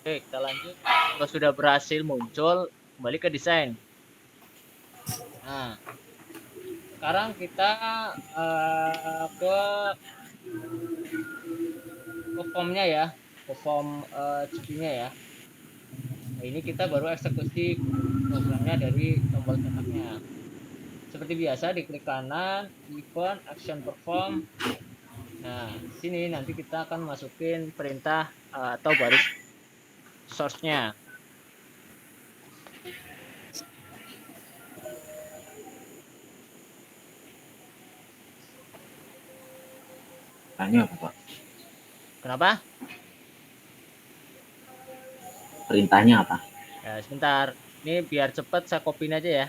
Oke, kita lanjut. Kalau sudah berhasil muncul, kembali ke desain. Nah, sekarang kita ke formnya ya, ke form CPU-nya ya. Nah, ini kita baru eksekusi programnya dari tombol cetaknya. Seperti biasa, diklik kanan, event, action perform. Nah, di sini nanti kita akan masukin perintah atau baris source-nya. Tanya apa, Pak? Kenapa? Perintahnya apa? Ya, sebentar. Ini biar cepet saya copy aja ya.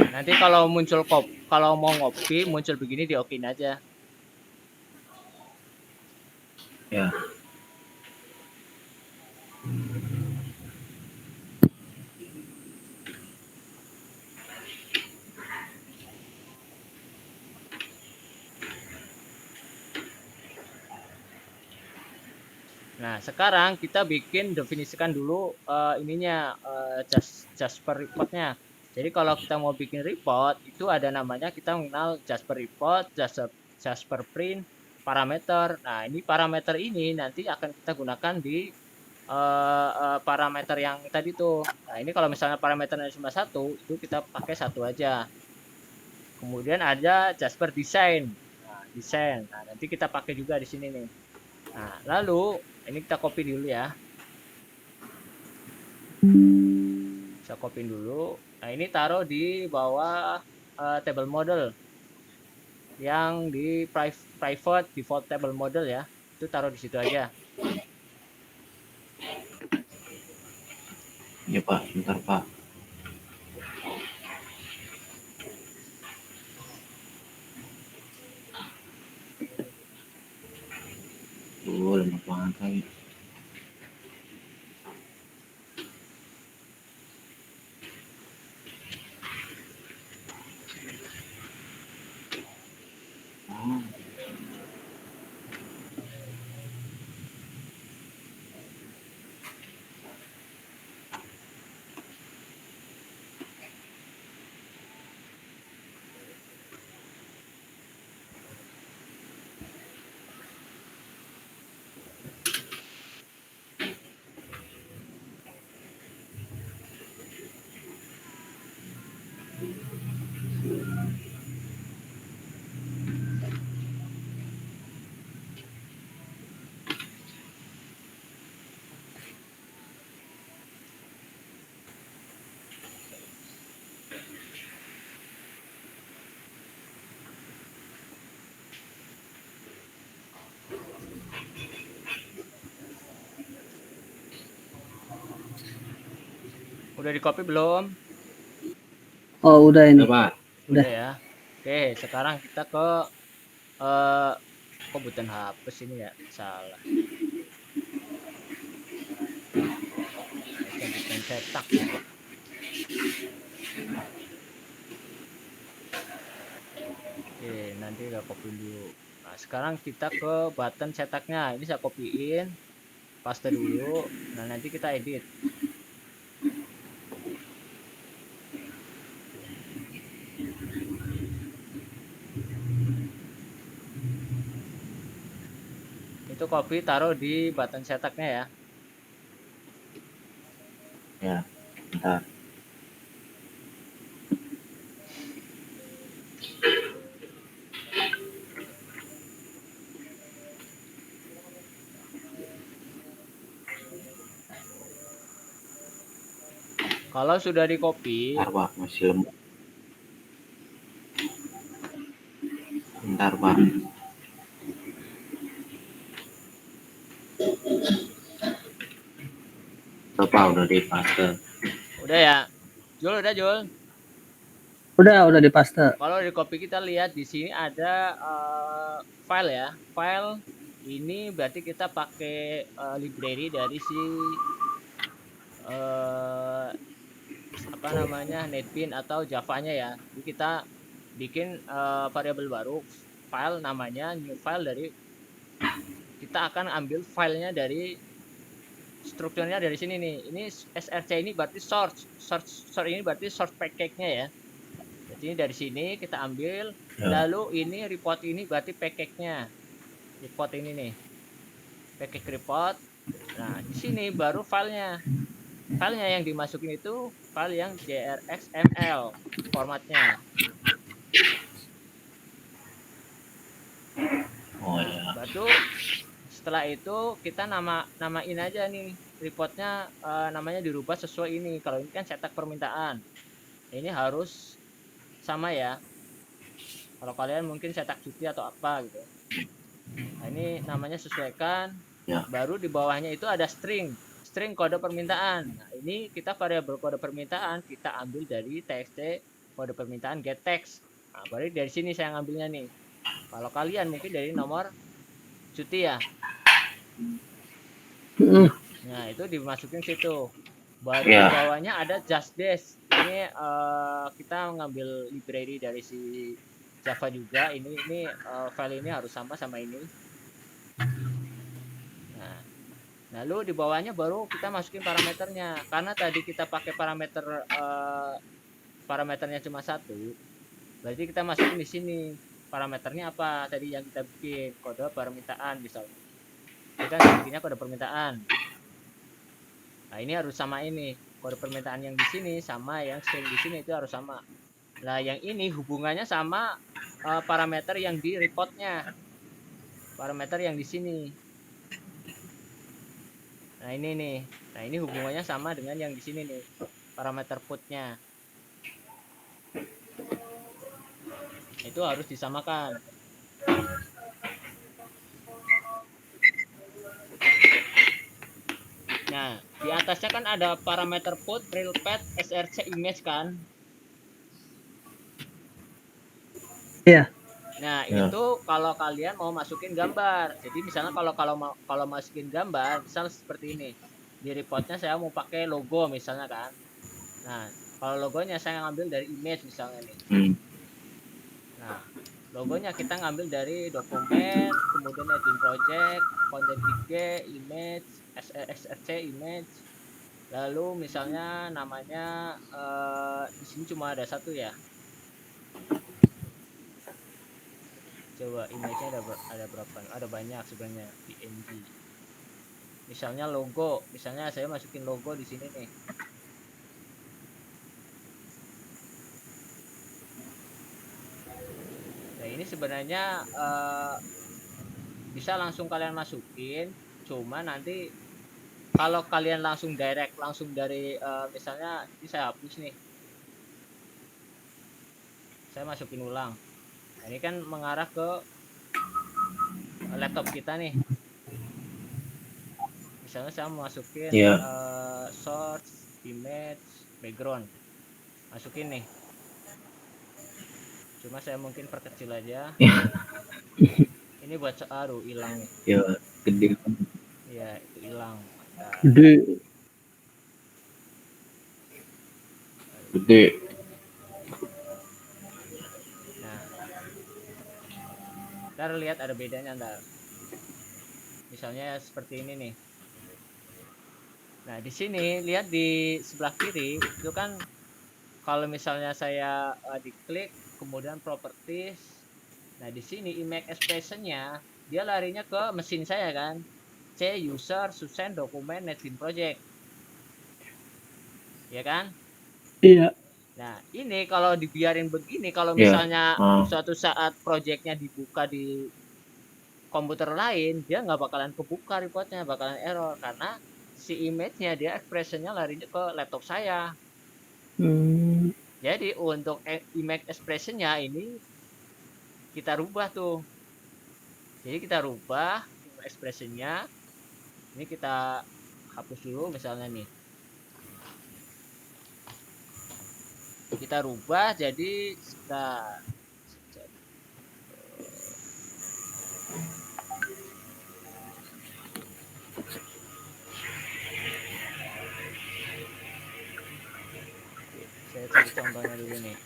Nah, nanti kalau muncul kalau mau ngopi muncul begini di okein aja. Ya. Nah, sekarang kita definisikan dulu ininya Jasper report-nya. Jadi kalau kita mau bikin report, itu ada namanya kita mengenal Jasper report, Jasper print, parameter. Nah, ini parameter ini nanti akan kita gunakan di parameter yang tadi tuh. Nah, ini kalau misalnya parameternya cuma satu, itu kita pakai satu aja. Kemudian ada Jasper design. Nah, desain. Nah, nanti kita pakai juga di sini nih. Nah, lalu ini kita copy dulu ya. Saya copy dulu. Nah, ini taruh di bawah table model. Yang di private default table model ya. Itu taruh di situ aja. Ya, Pak. Bentar, Pak. Lemot banget lagi. Oh. Udah di copy belum? Oh, udah ini. Ya, Pak. Udah ya. Oke, sekarang kita ke kok bukan hapus ini ya? Salah. Nah, bukan cetak juga. Oke, nanti udah copy dulu. Nah, sekarang kita ke button cetaknya. Ini saya copyin, paste dulu. Nah, nanti kita edit. Itu copy taruh di button cetaknya ya. Ya, bentar. Kalau sudah di copy, Bentar, Pak. Masih lemot. Bentar, Pak. Berapa udah di paste? udah ya. Jul udah Jul. Udah di paste. Kalau di copy kita lihat di sini ada file ya. File ini berarti kita pakai library dari si eh, apa namanya netbeans atau Java-nya ya. Jadi kita bikin variabel baru file namanya new file dari kita akan ambil filenya dari strukturnya dari sini nih. Ini src ini berarti source ini berarti source package-nya ya. Jadi dari sini kita ambil, lalu ini report ini berarti package-nya. Report ini nih. Package report. Nah, di sini baru filenya. Filenya yang dimasukin itu file yang JRXML formatnya. Oh ya. Baru setelah itu kita namain aja nih reportnya, namanya dirubah sesuai ini. Kalau ini kan cetak permintaan. Ini harus sama ya. Kalau kalian mungkin cetak cuti atau apa gitu. Nah, ini namanya sesuaikan. Ya. Baru di bawahnya itu ada string kode permintaan. Nah, ini kita variabel kode permintaan kita ambil dari txt kode permintaan get text. Nah, baru dari sini saya ngambilnya nih. Kalau kalian mungkin dari nomor cuti ya. Nah, itu dimasukin situ. Baru di bawahnya ada just this. Ini kita ngambil library dari si Java juga. Ini file ini harus sama ini. Nah, lalu di bawahnya baru kita masukin parameternya. Karena tadi kita pakai parameternya cuma satu, berarti kita masukin di sini. Parameternya apa? Tadi yang kita bikin kode permintaan misalnya. Kita bikinnya kode permintaan. Nah, ini harus sama ini. Kode permintaan yang di sini sama yang string di sini itu harus sama. Nah, yang ini hubungannya sama parameter yang di reportnya. Parameter yang di sini. Nah, ini nih. Nah, ini hubungannya sama dengan yang di sini nih. Parameter putnya. Itu harus disamakan. Nah, di atasnya kan ada parameter put, real path, src image kan? Iya. Nah, itu kalau kalian mau masukin gambar. Jadi misalnya kalau masukin gambar, misal seperti ini. Di reportnya saya mau pakai logo misalnya kan. Nah, kalau logonya saya ngambil dari image misalnya nih. Nah, logonya kita ngambil dari dokumen, kemudian netbeans project, content 3, image, src image. Lalu misalnya namanya di sini cuma ada satu ya. Coba image-nya ada berapa? Ada banyak sebenarnya PNG. Misalnya logo, misalnya saya masukin logo di sini nih. Nah, ini sebenarnya bisa langsung kalian masukin, cuma nanti kalau kalian langsung direct langsung dari misalnya ini saya hapus nih. Saya masukin ulang. Nah, ini kan mengarah ke laptop kita nih. Misalnya saya masukin source, image, background. Masukin nih. Cuma saya mungkin perkecil aja. Ini buat aduh hilang nih. Ya, gede. Iya, itu hilang. Gede. Nah, ntar lihat ada bedanya ntar. Misalnya seperti ini nih. Nah, di sini lihat di sebelah kiri itu kan kalau misalnya saya diklik kemudian properties. Nah, di sini image expression-nya dia larinya ke mesin saya kan. C user susen dokumen netbeans project. Ya kan? Iya. Nah, ini kalau dibiarin begini, kalau misalnya suatu saat projectnya dibuka di komputer lain, dia nggak bakalan kebuka reportnya, bakalan error karena si image-nya dia expression-nya larinya ke laptop saya. Jadi untuk image expression-nya ini kita rubah tuh. Jadi kita rubah expression-nya. Ini kita hapus dulu misalnya nih. kita rubah jadi sebentar. Oke, saya cari contohnya dulu nih.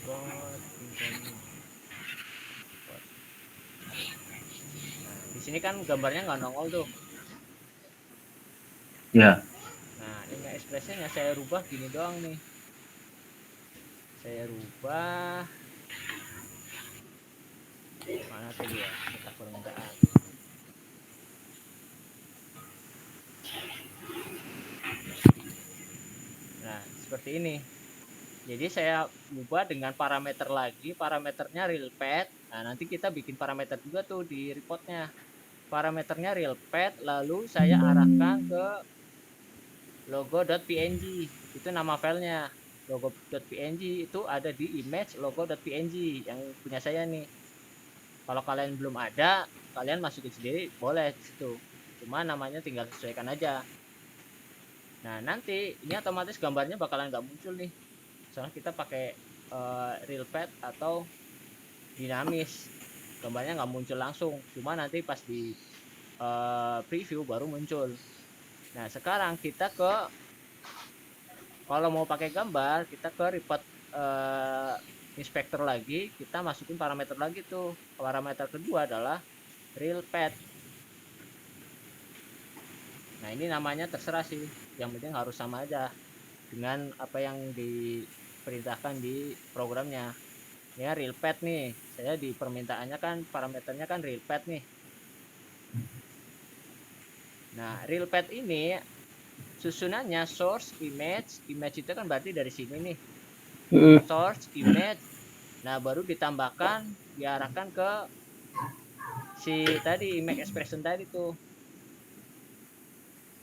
Report incoming. Report. Nah, di sini kan gambarnya nggak nongol tuh. Ya. Nah, ini ekspresinya saya rubah gini doang nih. Saya rubah mana tadi ya, cetak permintaan. Nah, seperti ini. Jadi saya ubah dengan parameter lagi, parameternya real path. Nah, nanti kita bikin parameter juga tuh di reportnya. Parameternya real path, lalu saya arahkan ke logo.png. Itu nama filenya. Logo.png itu ada di image logo.png yang punya saya nih. Kalau kalian belum ada, kalian masukin sendiri boleh di situ. Cuma namanya tinggal sesuaikan aja. Nah, nanti ini otomatis gambarnya bakalan nggak muncul nih. Soalnya kita pakai real path atau dinamis, gambarnya nggak muncul langsung, cuma nanti pas di preview baru muncul. Nah, sekarang kita ke, kalau mau pakai gambar, kita ke report inspector lagi, kita masukin parameter lagi tuh. Parameter kedua adalah real path. Nah, ini namanya terserah sih, yang penting harus sama aja dengan apa yang diperintahkan di programnya. Ya, real path nih, saya di permintaannya kan parameternya kan real path nih. Nah, real path ini susunannya source, image itu kan berarti dari sini nih, source, image. Nah, baru ditambahkan, diarahkan ke si tadi image expression tadi tuh,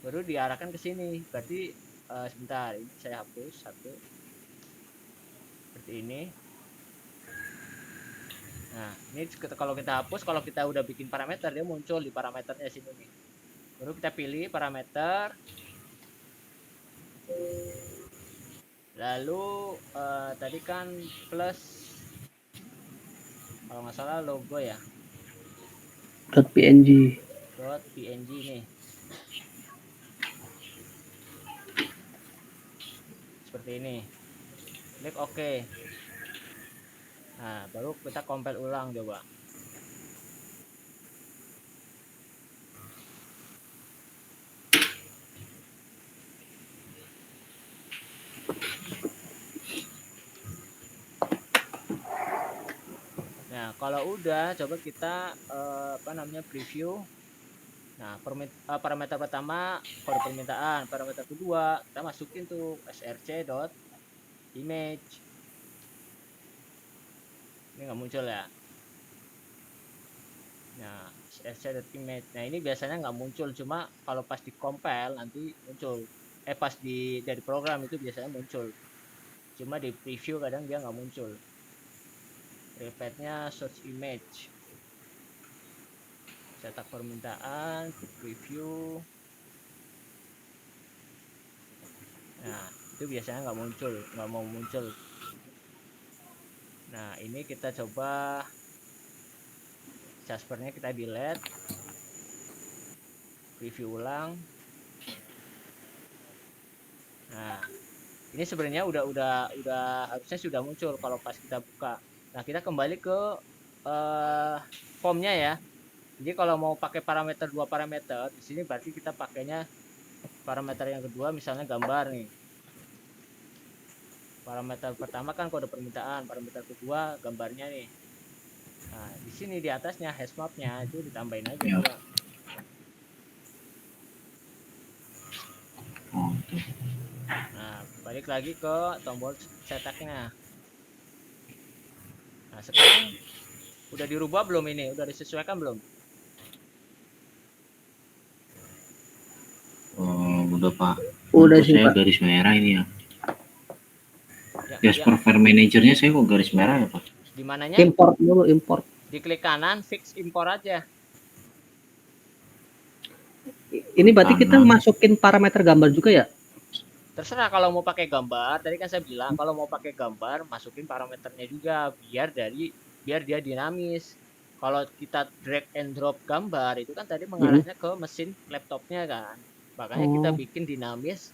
baru diarahkan ke sini. Berarti sebentar, ini saya hapus satu seperti ini. Nah, ini kalau kita hapus, kalau kita udah bikin parameter, dia muncul di parameternya sini nih. Baru kita pilih parameter, lalu tadi kan plus, kalau nggak salah logo ya, .png nih, seperti ini. Klik OK. Nah, baru kita compile ulang coba. Nah, kalau udah, coba kita preview. Nah, parameter pertama kode permintaan, parameter kedua kita masukin tuh src.image. Ini nggak muncul ya. Nah, src.image. Nah, ini biasanya nggak muncul, cuma kalau pas di compile nanti muncul. Pas dari program itu biasanya muncul. Cuma di preview kadang dia nggak muncul. Repeatnya search image, cetak permintaan, preview. Nah, itu biasanya nggak mau muncul. Nah, ini kita coba Jaspernya kita delete, preview ulang. Nah, ini sebenarnya udah harusnya sudah muncul kalau pas kita buka. Nah, kita kembali ke formnya ya. Jadi kalau mau pakai parameter 2 parameter, di sini berarti kita pakainya parameter yang kedua, misalnya gambar nih. Parameter pertama kan kode permintaan, parameter kedua gambarnya nih. Nah, di sini di atasnya hash mapnya itu ditambahin aja ya. Nah, balik lagi ke tombol cetaknya. Nah, sekarang udah dirubah belum ini? Udah disesuaikan belum? Udah Pak. Udah sih saya Pak. garis merah ini ya. Jasper File Manager-nya saya kok garis merah ya Pak? Di mananya? Import dulu, import. Diklik kanan, fix import aja. Ini berarti kita masukin parameter gambar juga ya? Terserah kalau mau pakai gambar, tadi kan saya bilang kalau mau pakai gambar masukin parameternya juga biar dia dinamis. Kalau kita drag and drop gambar itu kan tadi Mm-mm. mengarahnya ke mesin laptopnya kan. Makanya kita Oh, bikin dinamis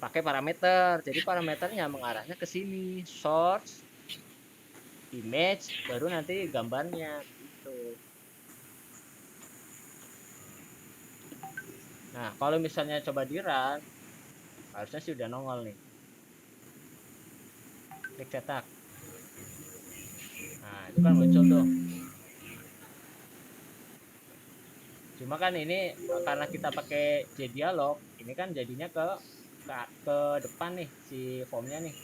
pakai parameter. Jadi parameternya mengarahnya ke sini, source, image, baru nanti gambarnya gitu. Nah, kalau misalnya coba di run, harusnya sih udah nongol nih. Klik cetak. Nah, itu kan muncul tuh. Cuma kan ini karena kita pakai JDialog, ini kan jadinya ke depan nih si formnya nih.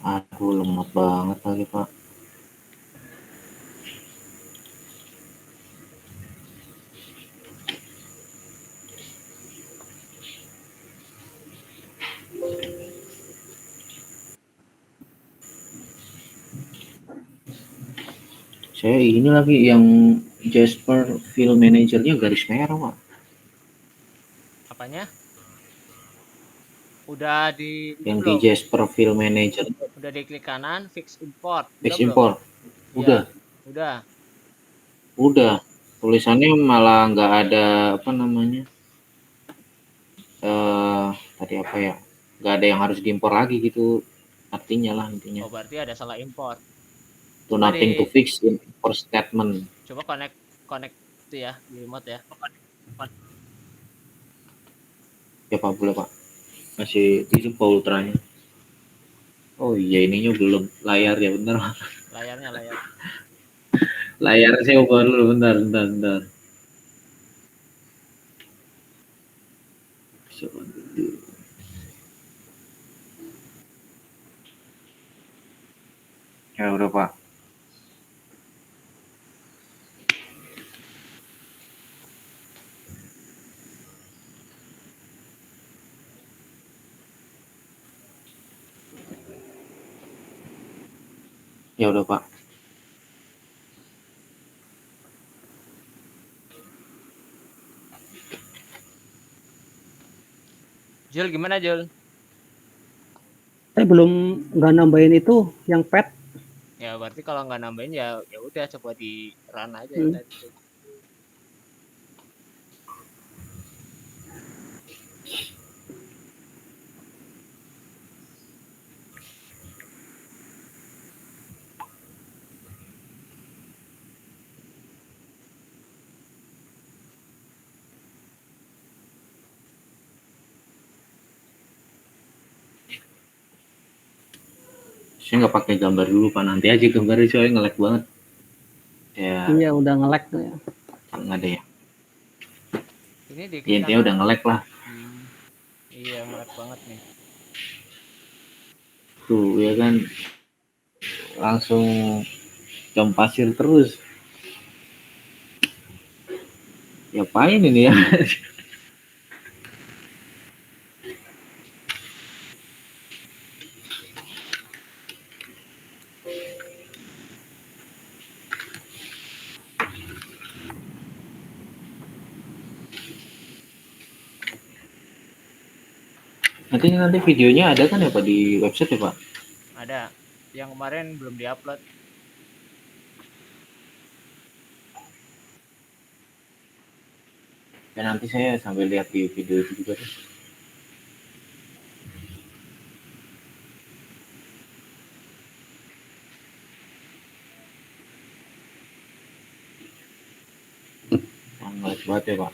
Aduh, lemot banget lagi, Pak. Saya ini lagi yang Jasper Field Manager-nya garis merah, Pak. Apanya? Udah di ini Yang di belum? Jasper Field Manager Udah diklik kanan, fix import. Udah fix belum? import. Iya, Udah, udah. udah. Tulisannya malah nggak ada apa namanya. Tadi apa ya? Nggak ada yang harus diimpor lagi gitu. Artinya lah intinya. Oh, berarti ada salah import. To Coba nothing to di fix in import statement. coba connect connect itu ya di remote ya. Ya Pak, boleh Pak. Masih itu Pak ultranya. Oh iya, ininya belum layar ya, bener. Layar. Layar saya ubah dulu, bentar. Coba dulu. Ya udah Pak. Ya udah Pak. Jul gimana Jul? saya belum nggak nambahin itu yang pet. Ya berarti kalau nggak nambahin ya ya udah coba di run aja yang Hmm. tadi tuh. Saya nggak pakai gambar dulu Pak, nanti aja gambarnya soalnya nge-lag banget. Ya Iya udah nge-lag tuh ya. nggak ada ya. Ini di Ya, klik intinya udah kanan. nge-lag lah. Iya melek banget nih. Tuh ya kan, langsung jam pasir terus. Ya apain ini ya? Nanti videonya ada kan ya Pak di website ya Pak? Ada. Yang kemarin belum diupload. Ya nanti saya sambil lihat di video itu juga deh. Sangat banget ya Pak.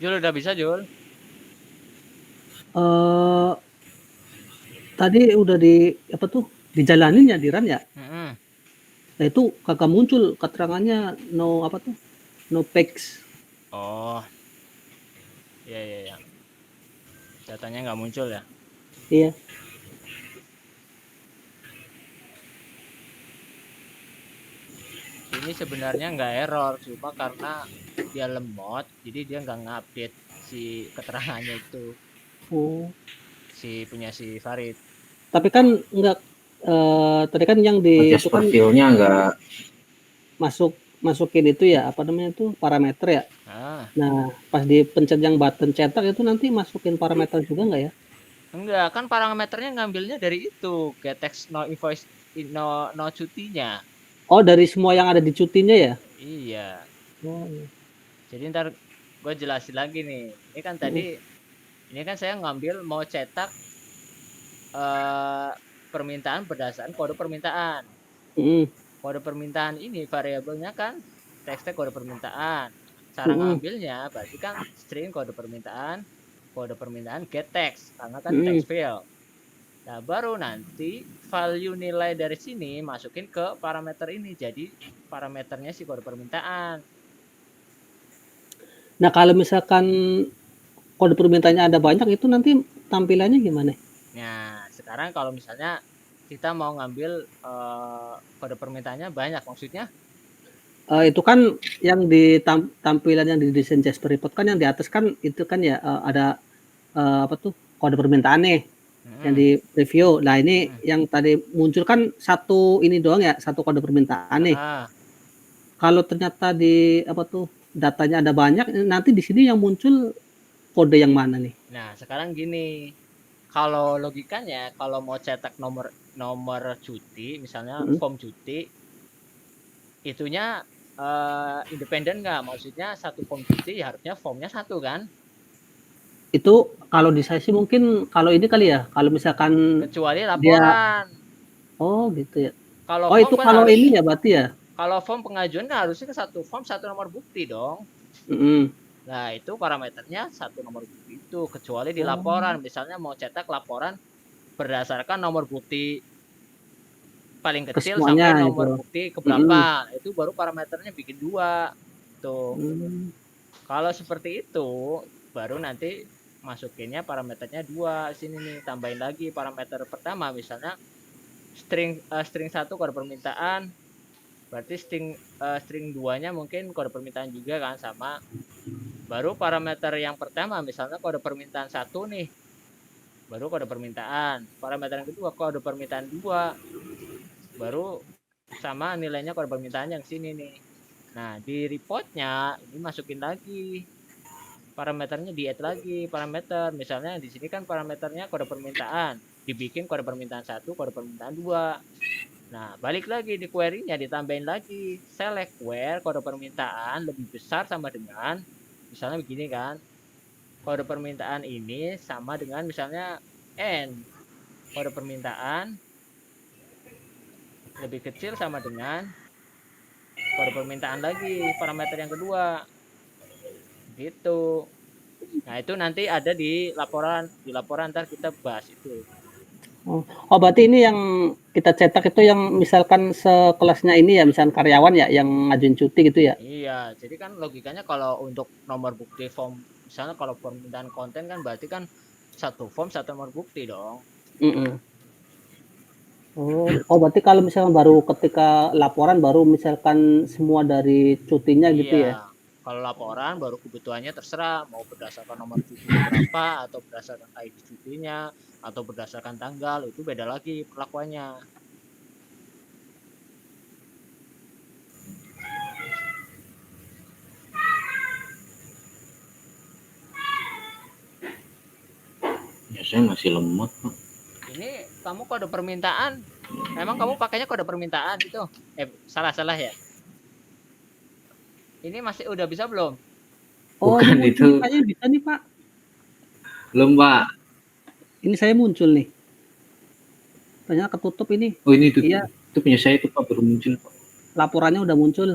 Jul udah bisa Jul? Eh tadi udah apa tuh? Dijalanin ya di run ya. Mm-mm. Nah itu kagak muncul keterangannya no apa tuh? No packs. Oh, iya iya iya. Datanya nggak muncul ya. Iya. Ini sebenarnya nggak error, cuma karena dia lemot, jadi dia nggak ngupdate si keterangannya itu, Oh. si Farid. Tapi kan enggak tadi kan yang di Ngecas itu kan profilnya nggak. masukin itu ya apa namanya tuh parameter ya. Ah, Nah, pas dipencet yang button cetak itu nanti masukin parameter juga nggak ya? enggak, kan parameternya ngambilnya dari itu, get text no invoice no cutinya. Oh, dari semua yang ada di cutinya ya? Iya. Oh, iya. Jadi ntar gue jelasin lagi nih. Ini kan tadi, ini kan saya ngambil mau cetak eh, permintaan berdasarkan kode permintaan. Mm-mm. Kode permintaan ini variabelnya kan teks kode permintaan. Cara Mm-mm. ngambilnya berarti kan string kode permintaan get text karena kan Mm-mm. text field. Nah, baru nanti value nilai dari sini masukin ke parameter ini. Jadi parameternya si kode permintaan. Nah, kalau misalkan kode permintaannya ada banyak itu nanti tampilannya gimana? Nah, sekarang kalau misalnya kita mau ngambil kode permintaannya banyak, maksudnya Itu kan yang di tampilan yang di desain Jasper Report kan yang di atas kan itu kan ya ada apa tuh kode permintaan nih yang hmm, di review. Nah, ini hmm, yang tadi muncul kan satu ini doang ya, satu kode permintaan nih. ah, Kalau ternyata di apa tuh datanya ada banyak, nanti di sini yang muncul kode yang mana nih? nah sekarang gini, kalau logikanya kalau mau cetak nomor nomor cuti, misalnya Mm-mm. form cuti, itunya independen nggak? Maksudnya satu form cuti ya harusnya formnya satu kan? Itu kalau di saya sih mungkin kalau ini kali ya, kalau misalkan Kecuali dia laporan. oh gitu ya. Kalau Oh form itu kan kalau harus, ini ya berarti ya. kalau form pengajuan kan harusnya ke satu form satu nomor bukti dong. Mm-mm. Nah, itu parameternya satu nomor bukti itu, kecuali di Oh, laporan. Misalnya mau cetak laporan berdasarkan nomor bukti paling ke kecil semuanya sampai itu. nomor bukti Mm-mm. keberapa. Itu baru parameternya bikin dua. Tuh. Mm. Kalau seperti itu, baru nanti masukinnya parameternya dua. Sini nih, tambahin lagi parameter pertama. Misalnya string 1 kode permintaan, berarti string 2-nya mungkin kode permintaan juga kan sama. Baru parameter yang pertama misalnya kode permintaan 1 nih, baru kode permintaan. Parameter yang kedua kode permintaan 2, baru sama nilainya kode permintaan yang sini nih. Nah, di reportnya ini masukin lagi parameternya, di add lagi parameter. Misalnya di sini kan parameternya kode permintaan, dibikin kode permintaan 1, kode permintaan 2. Nah, balik lagi di query-nya ditambahin lagi select where kode permintaan lebih besar sama dengan, misalnya begini kan, kode permintaan ini sama dengan misalnya n, kode permintaan lebih kecil sama dengan kode permintaan lagi parameter yang kedua gitu. Nah, itu nanti ada di laporan ntar kita bahas itu. Oh. Oh berarti ini yang kita cetak itu yang misalkan sekelasnya ini ya, misalkan karyawan ya yang ngajuin cuti gitu ya. Iya, jadi kan logikanya kalau untuk nomor bukti form, misalnya kalau permintaan konten kan berarti kan satu form satu nomor bukti dong. Mm-mm. Oh berarti kalau misalkan baru ketika laporan baru misalkan semua dari cutinya gitu Iya, ya. kalau laporan baru kebutuhannya terserah mau berdasarkan nomor cutinya berapa atau berdasarkan ID cutinya atau berdasarkan tanggal, itu beda lagi perlakuannya. Ya saya masih lemot Pak. Ini kamu kode permintaan, emang kamu pakainya kode permintaan itu? Salah ya. Ini masih udah bisa belum? Oh Bukan ini muncul itu. nih Pak, ini bisa nih Pak. Belum Pak. Ini saya muncul nih. Ternyata ketutup ini. Oh ini tuh. Iya, Itu punya saya tuh Pak baru muncul Pak. laporannya udah muncul.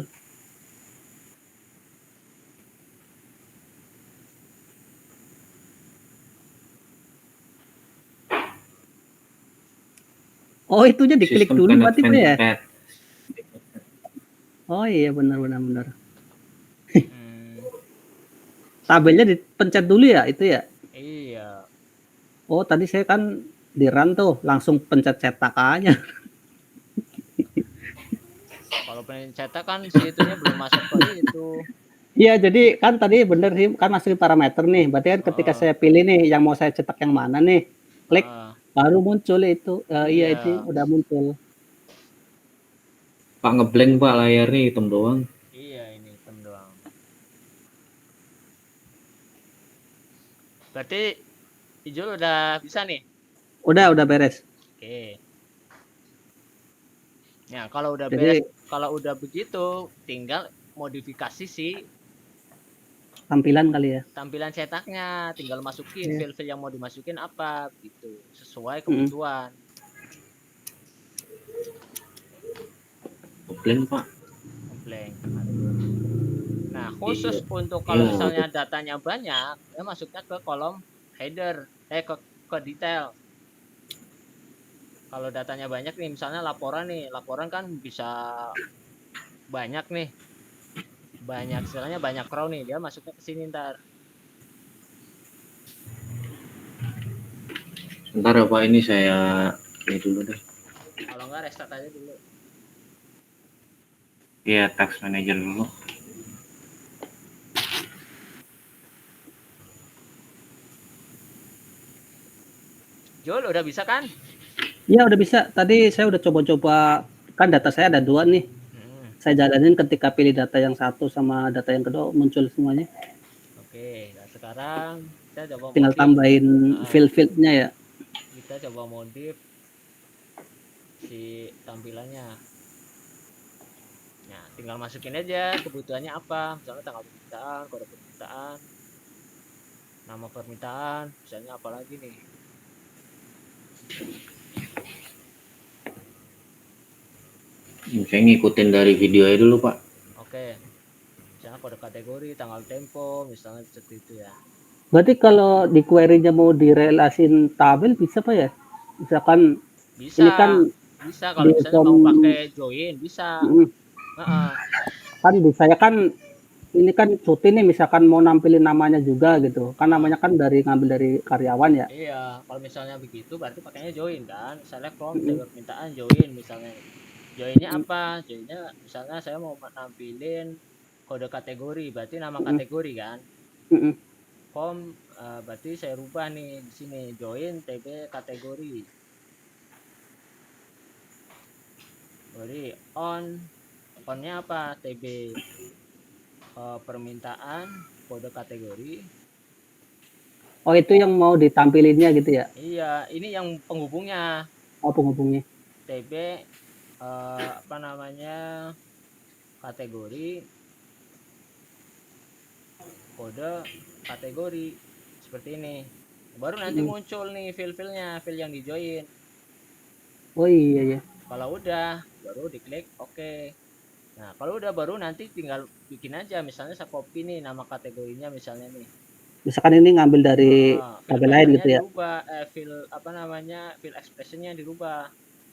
Oh, itunya diklik Sistem dulu connect berarti Pak ya? fanpage. Oh iya, benar. Hmm, Tabelnya dipencet dulu ya itu ya? iya. Oh, tadi saya kan di run tuh, langsung pencet cetak aja. Kalau pengen cetak kan si itunya belum masuk ke itu. Iya, jadi kan tadi bener sih, kan masukin parameter nih. Berarti kan ketika Heeh, saya pilih nih, yang mau saya cetak yang mana nih, klik, heeh. baru muncul itu. Iya, itu Iya, udah muncul. Pak ngeblank Pak layarnya hitam doang. iya ini hitam doang. Berarti Ijul udah bisa nih. Udah beres. Oke. Nah, kalau udah beres, Jadi kalau udah begitu, tinggal modifikasi si tampilan kali ya. tampilan cetaknya. Tinggal masukin Iya. file-file yang mau dimasukin apa gitu, sesuai Mm. kebutuhan. Ngeblank Pak. Blank. Nah, Iya. khusus untuk kalau Iya. misalnya datanya banyak, ya masuknya ke kolom header, ke detail. Kalau datanya banyak nih, misalnya laporan kan bisa banyak nih, banyak istilahnya banyak row nih, dia masuknya ke sini ntar. Sebentar ya Pak, ini saya ini dulu deh. Kalau nggak restart aja dulu. Iya, task manager dulu. Jul, udah bisa kan? Iya, udah bisa. Tadi saya udah coba-coba, kan data saya ada 2 nih. Hmm, Saya jalanin ketika pilih data yang satu sama data yang kedua muncul semuanya. oke. Nah, sekarang kita coba Tinggal modif. tambahin Nah, field-fieldnya ya. kita coba modif si tampilannya. Nah, tinggal masukin aja kebutuhannya apa. Misalnya tanggal permintaan, kode permintaan, nama permintaan, misalnya apa lagi nih. Saya ngikutin dari video aja dulu Pak. Oke. Misalnya kode kategori, tanggal tempo, misalnya seperti itu ya. Berarti kalau di query-nya mau direlasin tabel bisa Pak ya? Misalkan ini kan Bisa, bisa kalau di misalnya form mau pakai join, bisa. mm, Heeh. kan di saya kan ini kan cuti nih misalkan mau nampilin namanya juga gitu. Kan Heeh. namanya kan dari ngambil dari karyawan ya. Iya, kalau misalnya begitu berarti pakainya join kan. Select from Mm, table permintaan join misalnya. Joinnya mm, apa? Joinnya misalnya saya mau nampilin kode kategori, berarti nama mm, kategori kan. mm. Form berarti saya rubah nih di sini join TB kategori. Jadi onnya apa? TB permintaan kode kategori. Oh itu yang mau ditampilinnya gitu ya? Iya, ini yang penghubungnya. Oh penghubungnya. TB apa namanya kategori kode kategori seperti ini. Baru nanti Mm. muncul nih file-filenya, file yang di join. Oh iya ya. Kalau udah baru diklik oke. Nah, kalau udah baru nanti tinggal bikin aja misalnya saya copy nih nama kategorinya misalnya nih. Misalkan ini ngambil dari File tabel lain patternnya gitu ya. dirubah, file apa namanya, file expressionnya dirubah,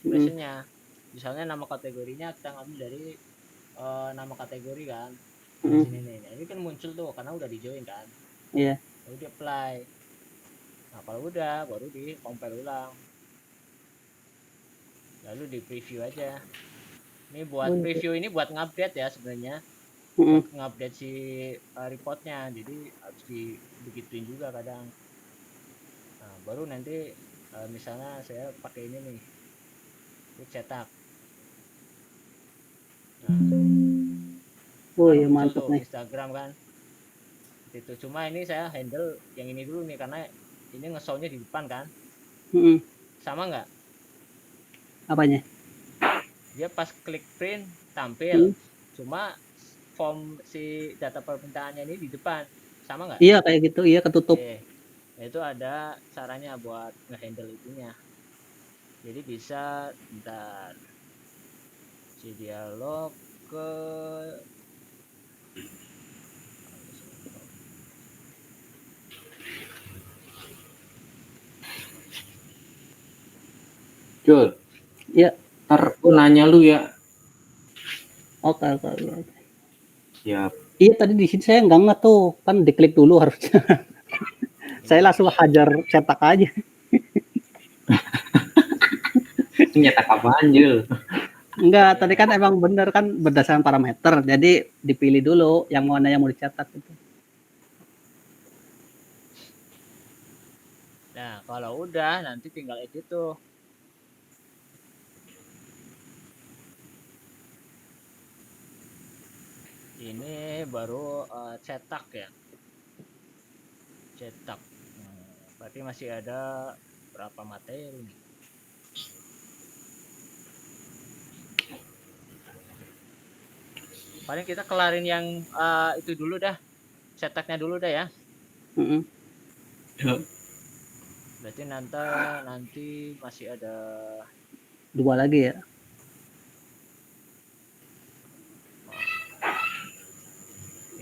Mm, expressionnya. Misalnya nama kategorinya kita ngambil dari nama kategori kan. Di mm, sini nih. Nah, ini kan muncul tuh karena udah di join kan. iya. Lalu di apply. Nah, kalau udah baru di compile ulang. Lalu di preview aja. Ini buat Oh, preview ini buat ngupdate ya sebenarnya. mm, Buat ngupdate si reportnya. Jadi harus dibegituin juga kadang. Nah, baru nanti misalnya saya pakai ini nih. Klik cetak. Nah, oh kan iya muncul mantap tuh nih. Instagram kan. Itu cuma ini saya handle yang ini dulu nih karena ini nge-show-nya di depan kan. Mm, Sama nggak? apanya? Dia pas klik print tampil. Mm, Cuma form si data permintaannya ini di depan. Sama nggak? iya kayak gitu. Iya ketutup. Oke. Nah, itu ada caranya buat nge-handle itunya. Jadi bisa ntar si dialog ke Jul, Iya. Ntar aku nanya lu ya. Oke. Siap. Iya tadi di sini saya nggak tuh, kan diklik dulu harusnya. Saya langsung hajar cetak aja. Nyetak apaan Jul? Enggak, tadi kan emang bener kan berdasarkan parameter. Jadi dipilih dulu yang mana yang mau dicetak gitu. Nah, kalau udah nanti tinggal edit tuh. Ini baru cetak ya. Cetak. Berarti masih ada berapa materi nih? Paling kita kelarin yang itu dulu dah. Cetaknya dulu dah ya. Berarti nanti masih ada 2 lagi ya.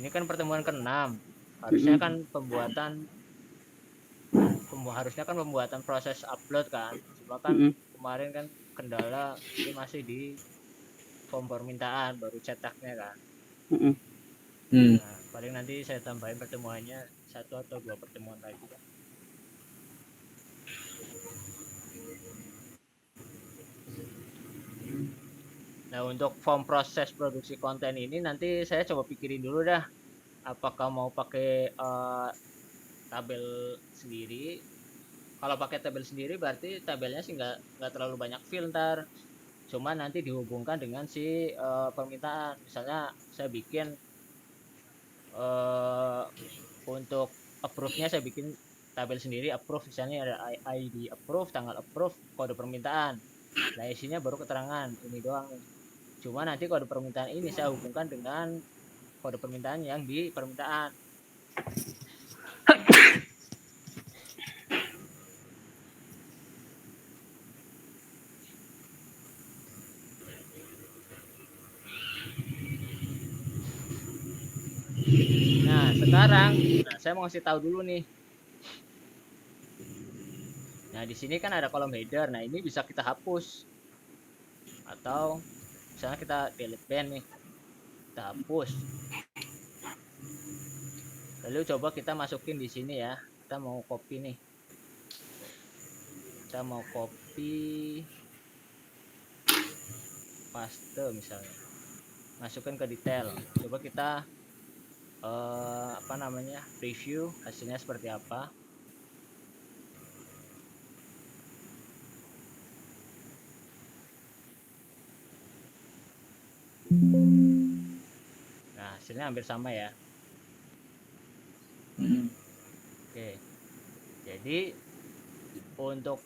ini kan pertemuan ke-6. Harusnya kan pembuatan proses upload kan. Cuma kan kemarin kan kendala ini masih di form permintaan baru cetaknya kan. Nah, paling nanti saya tambahin pertemuannya 1 atau 2 pertemuan lagi kan. Nah, untuk form proses produksi konten ini nanti saya coba pikirin dulu dah. Apakah mau pakai tabel sendiri? Kalau pakai tabel sendiri berarti tabelnya sih nggak terlalu banyak filter. Cuma nanti dihubungkan dengan si permintaan. Misalnya saya bikin untuk approve-nya saya bikin tabel sendiri approve, misalnya ada ID approve, tanggal approve, kode permintaan. Nah, isinya baru keterangan ini doang nih. Cuma nanti kode permintaan ini saya hubungkan dengan kode permintaan yang di permintaan. Nah, sekarang saya mau kasih tahu dulu nih. Nah, di sini kan ada kolom header. Nah, ini bisa kita hapus. Atau misalnya kita delete band nih. Kita hapus. Lalu coba kita masukin di sini ya. Kita mau copy nih. Kita mau copy paste misalnya. Masukkan ke detail. Coba kita preview hasilnya seperti apa. Nah, hasilnya hampir sama ya. Oke. Jadi untuk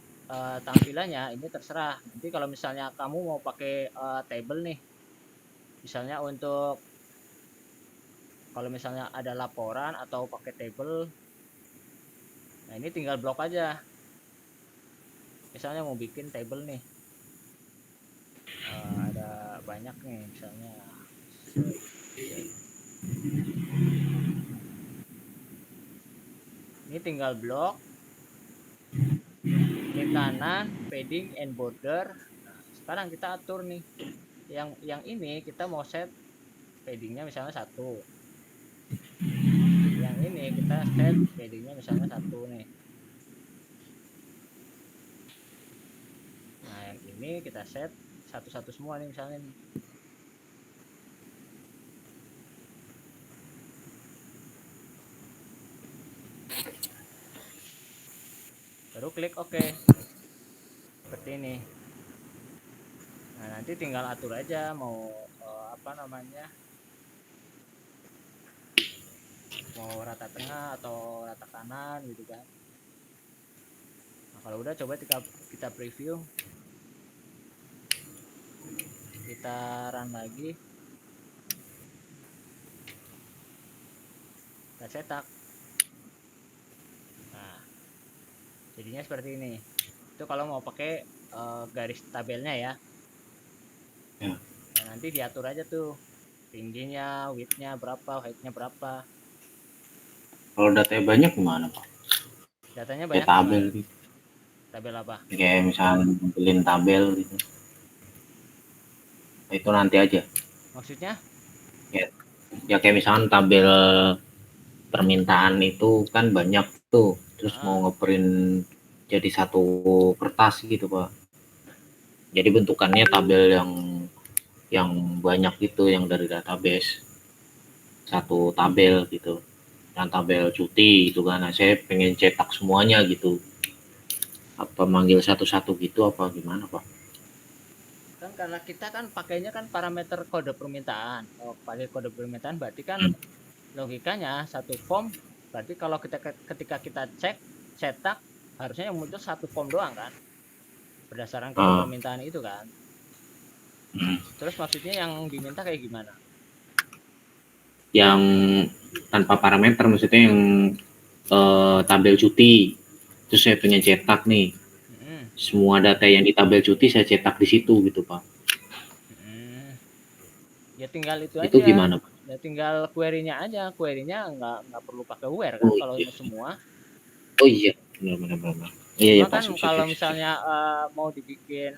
tampilannya ini terserah. Nanti kalau misalnya kamu mau pakai table nih. Misalnya untuk kalau misalnya ada laporan atau pakai table. Nah, ini tinggal blok aja. Misalnya mau bikin table nih. Ada banyak nih misalnya. Ini tinggal blok. Klik kanan, padding and border. Nah, sekarang kita atur nih. Yang ini kita mau set paddingnya misalnya 1. Yang ini kita set paddingnya misalnya 1 nih. Nah, yang ini kita set 1 semua nih misalnya nih. Baru klik OK. Seperti ini. Nah, nanti tinggal atur aja mau mau rata tengah atau rata kanan gitu kan. Nah, kalau udah coba kita preview. Kita run lagi. Kita cetak. Nah, jadinya seperti ini. Itu kalau mau pakai garis tabelnya ya. Nah, nanti diatur aja tuh tingginya, widthnya berapa, heightnya berapa. Kalau datanya banyak gimana Pak? Datanya banyak kayak tabel gitu. Tabel apa? Kayak misalnya nampilin tabel gitu. Itu nanti aja. Maksudnya? Ya kayak misalkan tabel permintaan itu kan banyak tuh, terus mau ngeprint jadi satu kertas gitu Pak. Jadi bentukannya tabel yang banyak gitu, yang dari database, satu tabel gitu, yang tabel cuti gitu kan. Nah, saya pengen cetak semuanya gitu, apa manggil satu-satu gitu apa gimana Pak? Kan karena kita kan pakainya kan parameter kode permintaan. Kalau pakai kode permintaan berarti kan logikanya satu form, berarti kalau ketika kita cetak harusnya yang muncul satu form doang kan, berdasarkan kode permintaan itu kan. Terus maksudnya yang diminta kayak gimana? Yang tanpa parameter, maksudnya yang tabel cuti, terus saya pengen cetak nih, semua data yang di tabel cuti saya cetak di situ gitu Pak. Ya tinggal itu Itu aja. gimana Pak? Ya tinggal query-nya aja. Query-nya nggak perlu pakai where kan kalau iya. semua. Oh iya, benar. Iya, Cuma Pak. kan kalau misalnya mau dibikin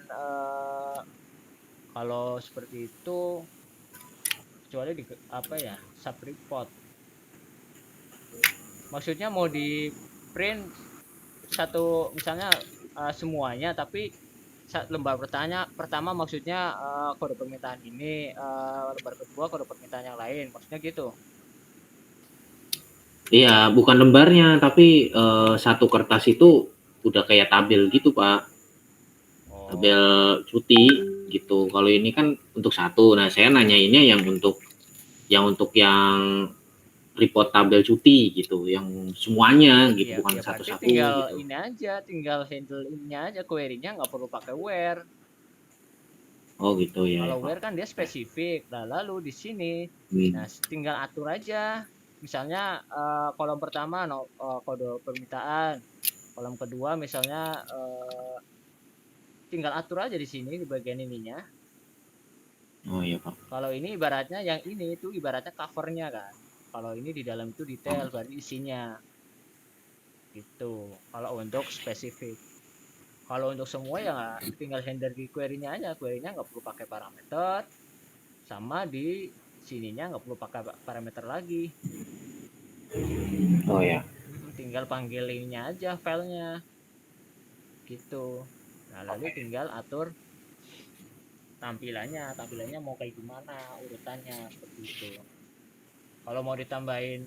kalau seperti itu, kecuali di apa ya, sub report. Maksudnya mau di print satu misalnya semuanya, tapi lembar pertama maksudnya kode permintaan ini, lembar kedua kode permintaan yang lain, maksudnya gitu. Iya, bukan lembarnya, tapi satu kertas itu udah kayak tabel gitu Pak. Tabel cuti gitu. Kalau ini kan untuk satu. Nah, saya nanyainnya yang untuk yang report tabel cuti gitu, yang semuanya gitu, Ya, bukan ya berarti satu-satu tinggal gitu. ini aja, tinggal handle ininya aja, query-nya nggak perlu pakai where. Oh gitu ya. Kalau Ya, where kan dia spesifik. Nah, lalu di sini, nah tinggal atur aja. Misalnya kolom pertama kode permintaan, kolom kedua misalnya tinggal atur aja di sini di bagian ininya. Oh iya Pak. Kalau ini ibaratnya yang ini itu ibaratnya covernya kan. Kalau ini di dalam itu detail, berarti isinya. Gitu. Kalau untuk spesifik. Kalau untuk semua ya tinggal handle di query-nya aja. Query-nya nggak perlu pakai parameter. Sama di sininya nggak perlu pakai parameter lagi. Oh ya. Tinggal panggil linknya aja filenya. Gitu. Nah lalu tinggal atur tampilannya mau kayak gimana urutannya seperti itu. Kalau mau ditambahin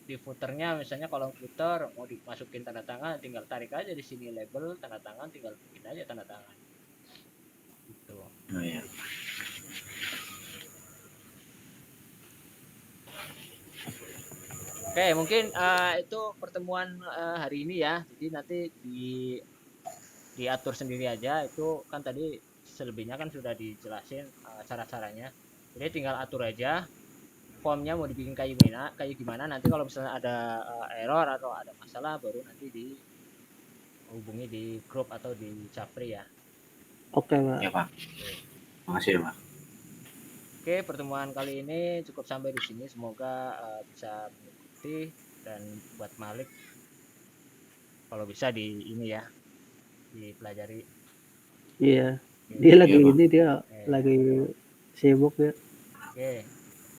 di footernya misalnya kolom footer mau dimasukin tanda tangan, tinggal tarik aja di sini label tanda tangan, tinggal bikin aja tanda tangan gitu. Oh ya. Oke, mungkin itu pertemuan hari ini ya. Jadi nanti diatur sendiri aja. Itu kan tadi selebihnya kan sudah dijelasin cara-caranya. Jadi tinggal atur aja. Formnya mau dibikin kayak gimana. Nanti kalau misalnya ada error atau ada masalah baru nanti dihubungi di grup atau di Capri ya. Oke Pak. Ya Pak. Makasih ya Pak. Oke, pertemuan kali ini cukup sampai di sini. Semoga bisa mengikuti dan buat Malik kalau bisa di ini ya dipelajari. Iya. Dia lagi ini dia lagi sibuk ya. Oke.